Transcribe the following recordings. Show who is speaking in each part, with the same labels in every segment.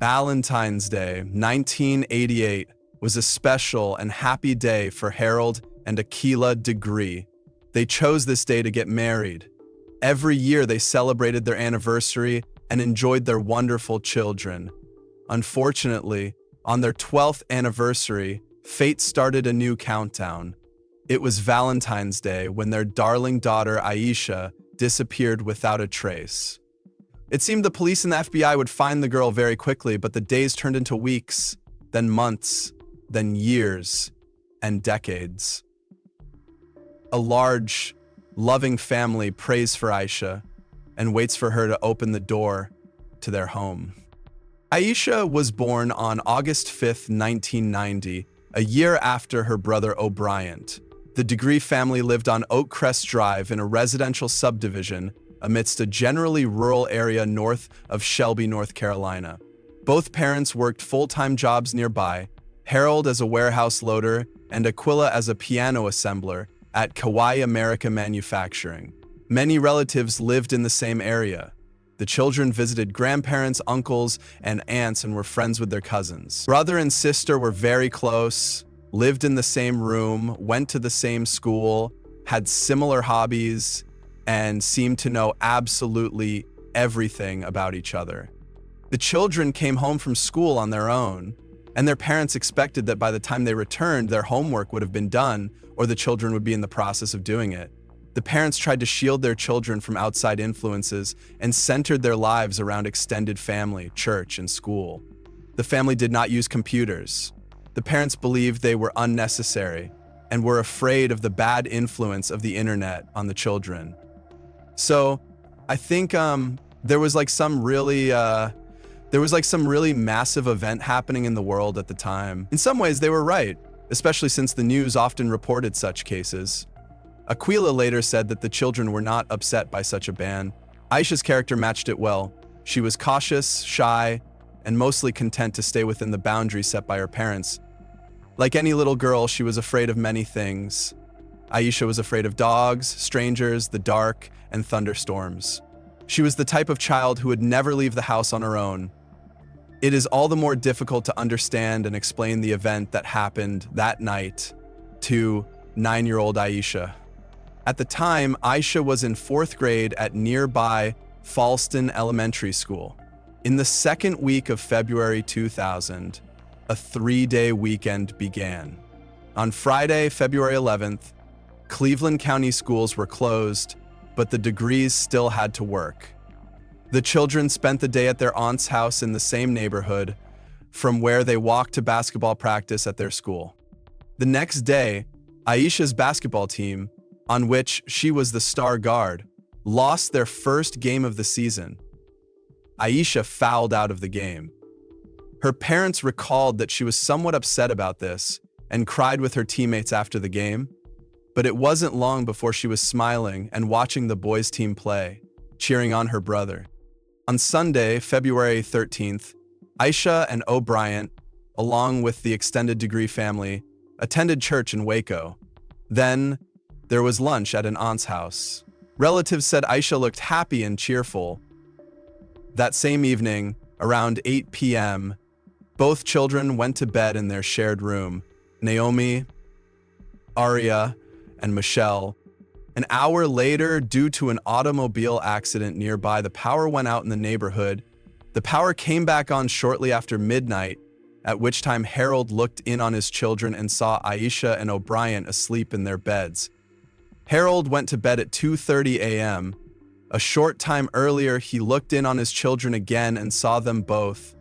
Speaker 1: Valentine's Day, 1988, was a special and happy day for Harold and Asha Degree. They chose this day to get married. Every year they celebrated their anniversary and enjoyed their wonderful children. Unfortunately, on their 12th anniversary, fate started a new countdown. It was Valentine's Day when their darling daughter Asha disappeared without a trace. It seemed the police and the FBI would find the girl very quickly, but the days turned into weeks, then months, then years, and decades. A large, loving family prays for Asha and waits for her to open the door to their home. Asha was born on August 5, 1990, a year after her brother O'Brien. The Degree family lived on Oakcrest Drive in a residential subdivision amidst a generally rural area north of Shelby, North Carolina. Both parents worked full-time jobs nearby, Harold as a warehouse loader and Aquila as a piano assembler at Kauai America Manufacturing. Many relatives lived in the same area. The children visited grandparents, uncles, and aunts and were friends with their cousins. Brother and sister were very close, lived in the same room, went to the same school, had similar hobbies, and seemed to know absolutely everything about each other. The children came home from school on their own, and their parents expected that by the time they returned, their homework would have been done or the children would be in the process of doing it. The parents tried to shield their children from outside influences and centered their lives around extended family, church, and school. The family did not use computers. The parents believed they were unnecessary and were afraid of the bad influence of the internet on the children. So I think there was some really massive event happening in the world at the time. In some ways, they were right, especially since the news often reported such cases. Aquila later said that the children were not upset by such a ban. Asha's character matched it well. She was cautious, shy, and mostly content to stay within the boundaries set by her parents. Like any little girl, she was afraid of many things. Asha was afraid of dogs, strangers, the dark, and thunderstorms. She was the type of child who would never leave the house on her own. It is all the more difficult to understand and explain the event that happened that night to 9-year-old Asha. At the time, Asha was in 4th grade at nearby Falston Elementary School. In the second week of February 2000, a 3-day weekend began. On Friday, February 11th, Cleveland County schools were closed, but the Degrees still had to work. The children spent the day at their aunt's house in the same neighborhood, from where they walked to basketball practice at their school. The next day, Asha's basketball team, on which she was the star guard, lost their first game of the season. Asha fouled out of the game. Her parents recalled that she was somewhat upset about this and cried with her teammates after the game, but it wasn't long before she was smiling and watching the boys' team play, cheering on her brother. On Sunday, February 13th, Asha and O'Brien, along with the extended Degree family, attended church in Waco. Then, there was lunch at an aunt's house. Relatives said Asha looked happy and cheerful. That same evening, around 8 p.m., both children went to bed in their shared room. Naomi, Aria, and Michelle. An hour later, due to an automobile accident nearby, the power went out in the neighborhood. The power came back on shortly after midnight, at which time Harold looked in on his children and saw Asha and O'Brien asleep in their beds. Harold went to bed at 2:30 a.m. A short time earlier, he looked in on his children again and saw them both.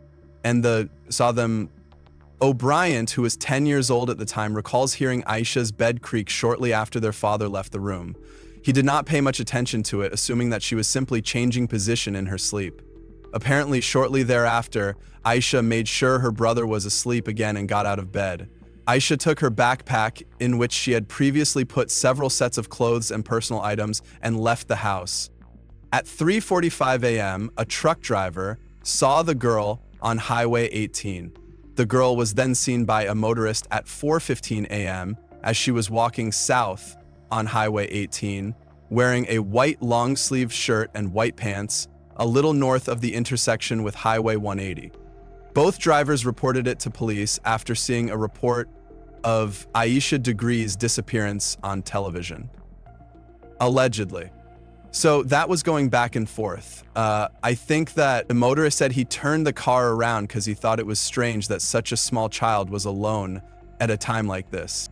Speaker 1: O'Brien, who was 10 years old at the time, recalls hearing Asha's bed creak shortly after their father left the room. He did not pay much attention to it, assuming that she was simply changing position in her sleep. Apparently, shortly thereafter, Asha made sure her brother was asleep again and got out of bed. Asha took her backpack, in which she had previously put several sets of clothes and personal items, and left the house. At 3:45 a.m., a truck driver saw the girl on Highway 18. The girl was then seen by a motorist at 4:15 a.m. as she was walking south on Highway 18, wearing a white long-sleeved shirt and white pants, a little north of the intersection with Highway 180. Both drivers reported it to police after seeing a report of Asha Degree's disappearance on television. Allegedly. So that was going back and forth. I think that the motorist said he turned the car around because he thought it was strange that such a small child was alone at a time like this.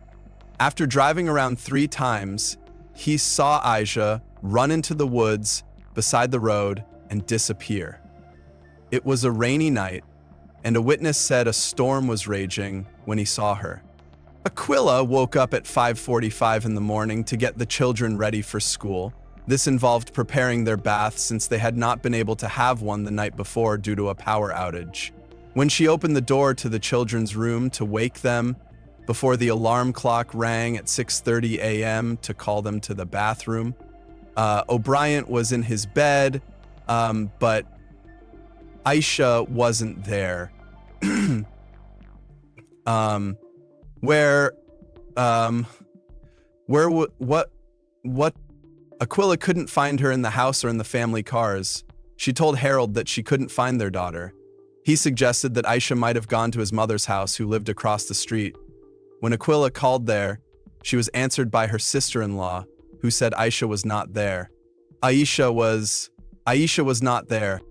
Speaker 1: After driving around 3 times, he saw Asha run into the woods beside the road and disappear. It was a rainy night, and a witness said a storm was raging when he saw her. Aquila woke up at 5:45 in the morning to get the children ready for school. This involved preparing their bath since they had not been able to have one the night before due to a power outage. When she opened the door to the children's room to wake them before the alarm clock rang at 6:30 a.m. to call them to the bathroom, O'Brien was in his bed, but Asha wasn't there. What? Aquila couldn't find her in the house or in the family cars. She told Harold that she couldn't find their daughter. He suggested that Asha might have gone to his mother's house, who lived across the street. When Aquila called there, she was answered by her sister-in-law, who said Asha was not there. Asha was not there.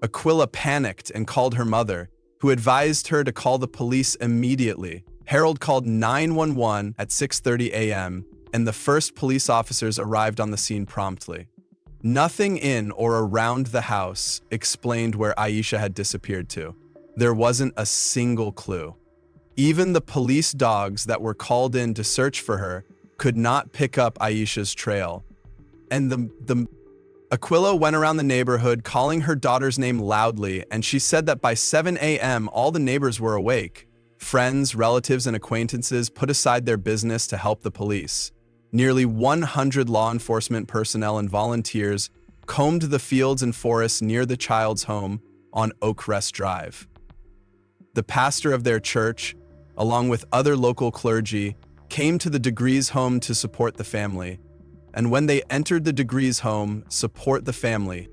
Speaker 1: Aquila panicked and called her mother, who advised her to call the police immediately. Harold called 911 at 6:30 a.m., and the first police officers arrived on the scene promptly. Nothing in or around the house explained where Asha had disappeared to. There wasn't a single clue. Even the police dogs that were called in to search for her could not pick up Asha's trail. And Aquila went around the neighborhood calling her daughter's name loudly, and she said that by 7 a.m. all the neighbors were awake. Friends, relatives, and acquaintances put aside their business to help the police. Nearly 100 law enforcement personnel and volunteers combed the fields and forests near the child's home on Oakrest Drive. The pastor of their church, along with other local clergy, came to the Degrees' home to support the family. And when they entered the Degrees' home, support the family.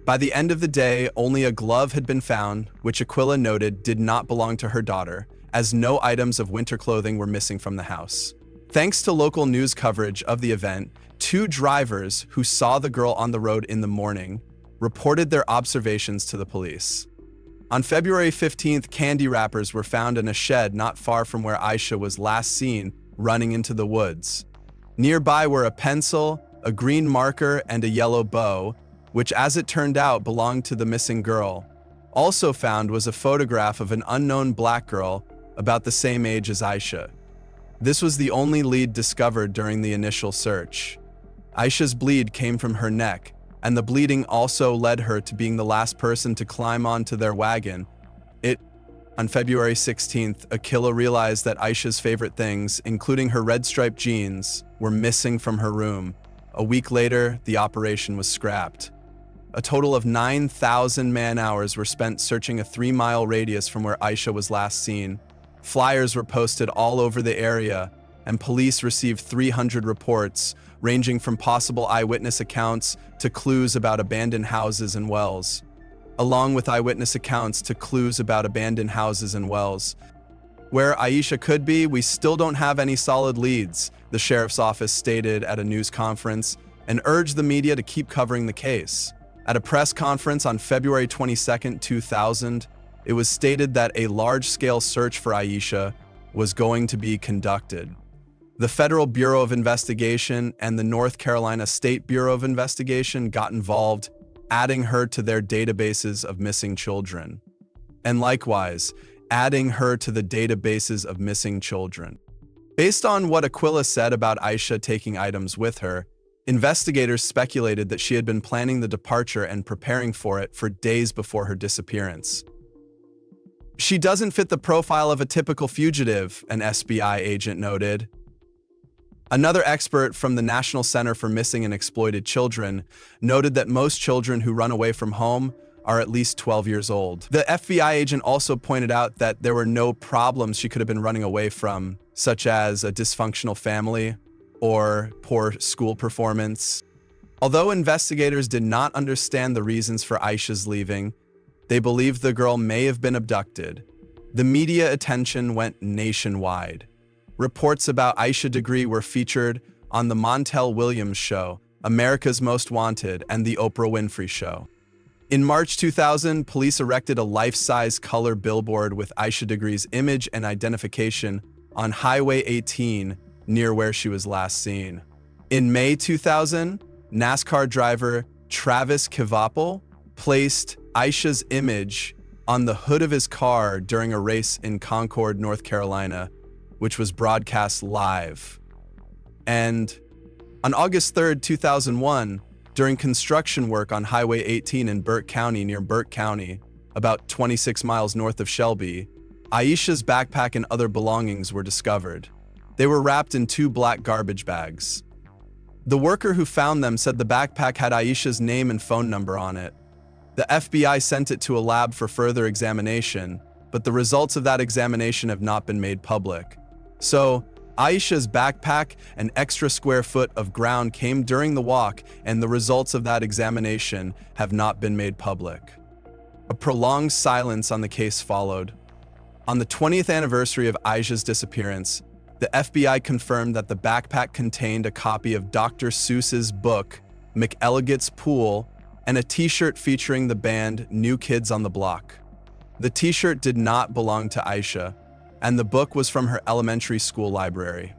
Speaker 1: By the end of the day, only a glove had been found, which Aquila noted did not belong to her daughter, as no items of winter clothing were missing from the house. Thanks to local news coverage of the event, 2 drivers who saw the girl on the road in the morning reported their observations to the police. On February 15th, candy wrappers were found in a shed not far from where Asha was last seen running into the woods. Nearby were a pencil, a green marker, and a yellow bow, which, as it turned out, belonged to the missing girl. Also found was a photograph of an unknown black girl about the same age as Asha. This was the only lead discovered during the initial search. Asha's bleed came from her neck, and the bleeding also led her to being the last person to climb onto their wagon. On February 16th, Aquila realized that Asha's favorite things, including her red-striped jeans, were missing from her room. A week later, the operation was scrapped. A total of 9,000 man-hours were spent searching a 3-mile radius from where Asha was last seen. Flyers were posted all over the area, and police received 300 reports, ranging from possible eyewitness accounts to clues about abandoned houses and wells. Along with eyewitness accounts to clues about abandoned houses and wells. Where Asha could be, we still don't have any solid leads, the sheriff's office stated at a news conference, and urged the media to keep covering the case. At a press conference on February 22, 2000, it was stated that a large-scale search for Asha was going to be conducted. The Federal Bureau of Investigation and the North Carolina State Bureau of Investigation got involved, adding her to their databases of missing children. And likewise, adding her to the databases of missing children. Based on what Aquila said about Asha taking items with her, investigators speculated that she had been planning the departure and preparing for it for days before her disappearance. She doesn't fit the profile of a typical fugitive, an SBI agent noted. Another expert from the National Center for Missing and Exploited Children noted that most children who run away from home are at least 12 years old. The FBI agent also pointed out that there were no problems she could have been running away from, such as a dysfunctional family or poor school performance. Although investigators did not understand the reasons for Asha's leaving, They believed the girl may have been abducted. The media attention went nationwide. Reports about Asha Degree were featured on The Montel Williams Show, America's Most Wanted, and The Oprah Winfrey Show. In March 2000, police erected a life-size color billboard with Asha Degree's image and identification on Highway 18 near where she was last seen. In May 2000, NASCAR driver Travis Kvapil placed Asha's image on the hood of his car during a race in Concord, North Carolina, which was broadcast live. And on August 3, 2001, during construction work on Highway 18 in Burke County near Burke County, about 26 miles north of Shelby, Aisha's backpack and other belongings were discovered. They were wrapped in 2 black garbage bags. The worker who found them said the backpack had Aisha's name and phone number on it. The FBI sent it to a lab for further examination, but the results of that examination have not been made public. So, Aisha's backpack and extra square foot of ground came during the walk, and the results of that examination have not been made public. A prolonged silence on the case followed. On the 20th anniversary of Aisha's disappearance, the FBI confirmed that the backpack contained a copy of Dr. Seuss's book, McElligot's Pool, and a t-shirt featuring the band New Kids on the Block. The t-shirt did not belong to Aisha, and the book was from her elementary school library.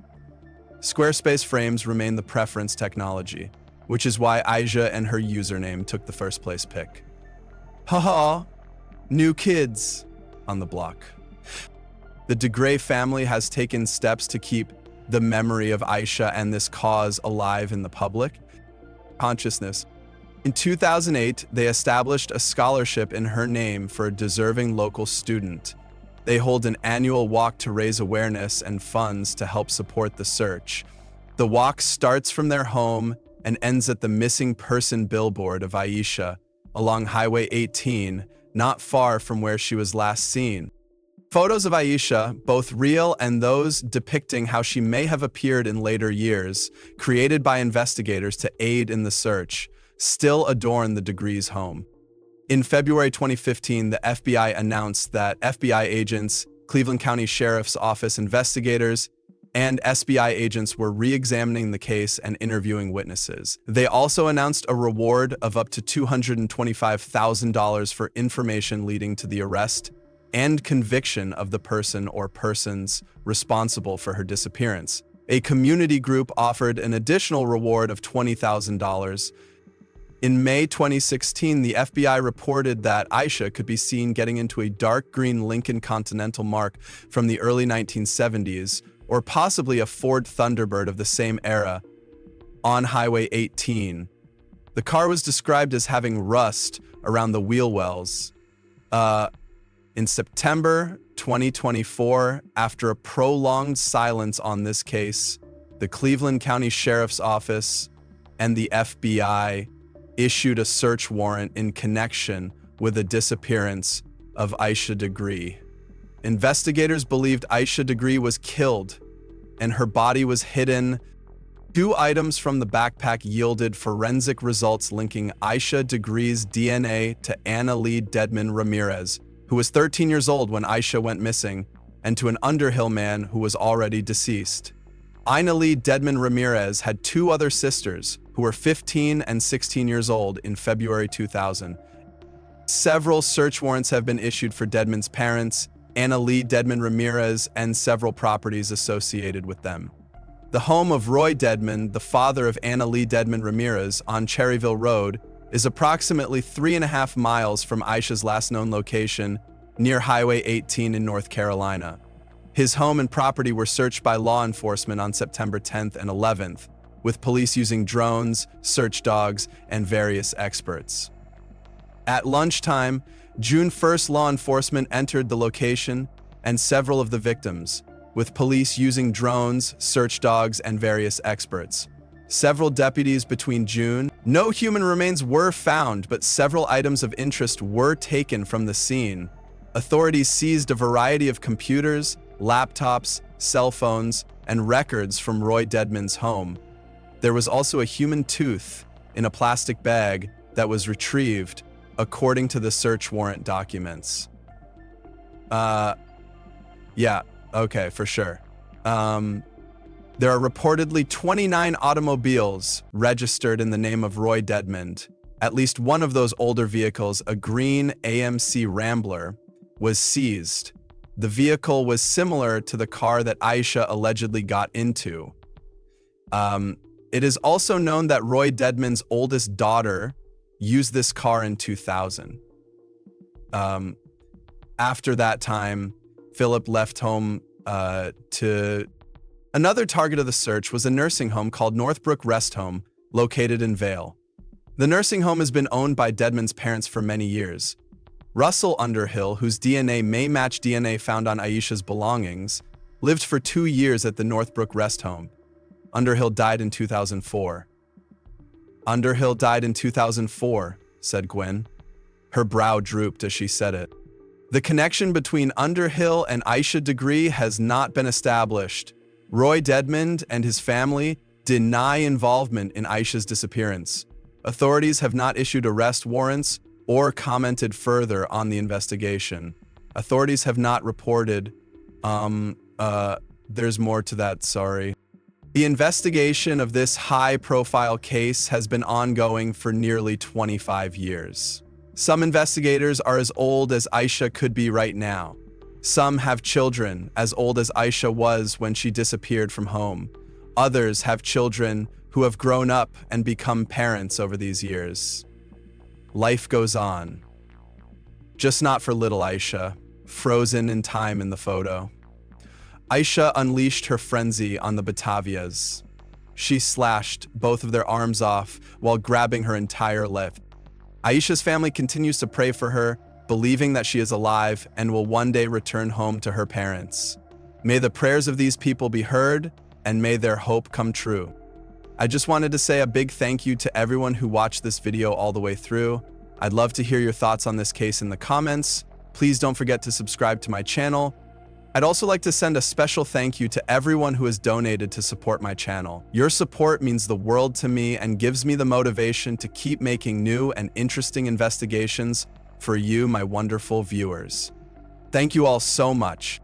Speaker 1: Squarespace frames remain the preference technology, which is why Aisha and her username took the first place pick. Haha, New Kids on the Block. The Degree family has taken steps to keep the memory of Aisha and this cause alive in the public consciousness. In 2008, they established a scholarship in her name for a deserving local student. They hold an annual walk to raise awareness and funds to help support the search. The walk starts from their home and ends at the missing person billboard of Aisha along Highway 18, not far from where she was last seen. Photos of Aisha, both real and those depicting how she may have appeared in later years, created by investigators to aid in the search, still adorn the Degrees' home. In February 2015, the FBI announced that FBI agents, Cleveland County Sheriff's Office investigators, and SBI agents were re-examining the case and interviewing witnesses. They also announced a reward of up to $225,000 for information leading to the arrest and conviction of the person or persons responsible for her disappearance. A community group offered an additional reward of $20,000. In May 2016, the FBI reported that Aisha could be seen getting into a dark green Lincoln Continental mark from the early 1970s, or possibly a Ford Thunderbird of the same era, on Highway 18. The car was described as having rust around the wheel wells. In September 2024, after a prolonged silence on this case, the Cleveland County Sheriff's Office and the FBI issued a search warrant in connection with the disappearance of Asha Degree. Investigators believed Asha Degree was killed and her body was hidden. 2 items from the backpack yielded forensic results linking Asha Degree's DNA to Anna Lee Dedman Ramirez, who was 13 years old when Aisha went missing, and to an Underhill man who was already deceased. Anna Lee Dedman Ramirez had 2 other sisters who were 15 and 16 years old in February 2000. Several search warrants have been issued for Dedman's parents, Anna Lee Dedman Ramirez, and several properties associated with them. The home of Roy Dedman, the father of Anna Lee Dedman Ramirez, on Cherryville Road, is approximately 3.5 miles from Aisha's last known location, near Highway 18 in North Carolina. His home and property were searched by law enforcement on September 10th and 11th, with police using drones, search dogs, and various experts. At lunchtime, June 1st, law enforcement entered the location and several of the victims, with police using drones, search dogs, and various experts. Several deputies between June. No human remains were found, but several items of interest were taken from the scene. Authorities seized a variety of computers, laptops, cell phones, and records from Roy Dedman's home. There was also a human tooth in a plastic bag that was retrieved, according to the search warrant documents. Yeah, okay, for sure. There are reportedly 29 automobiles registered in the name of Roy Dedmond. At least one of those older vehicles, a green AMC Rambler, was seized. The vehicle was similar to the car that Aisha allegedly got into. It is also known that Roy Dedmond's oldest daughter used this car in 2000. After that time, Philip left home to... Another target of the search was a nursing home called Northbrook Rest Home, located in Vale. The nursing home has been owned by Dedmond's parents for many years. Russell Underhill, whose DNA may match DNA found on Aisha's belongings, lived for 2 years at the Northbrook Rest Home. Underhill died in 2004. Underhill died in 2004, said Gwen. Her brow drooped as she said it. The connection between Underhill and Asha Degree has not been established. Roy Dedmond and his family deny involvement in Aisha's disappearance. Authorities have not issued arrest warrants or commented further on the investigation. Authorities have not reported. There's more to that, sorry. The investigation of this high-profile case has been ongoing for nearly 25 years. Some investigators are as old as Aisha could be right now. Some have children as old as Aisha was when she disappeared from home. Others have children who have grown up and become parents over these years. Life goes on. Just not for little Aisha, frozen in time in the photo. Aisha unleashed her frenzy on the Batavias. She slashed both of their arms off while grabbing her entire left. Aisha's family continues to pray for her, believing that she is alive and will one day return home to her parents. May the prayers of these people be heard, and may their hope come true. I just wanted to say a big thank you to everyone who watched this video all the way through. I'd love to hear your thoughts on this case in the comments. Please don't forget to subscribe to my channel. I'd also like to send a special thank you to everyone who has donated to support my channel. Your support means the world to me and gives me the motivation to keep making new and interesting investigations for you, my wonderful viewers. Thank you all so much.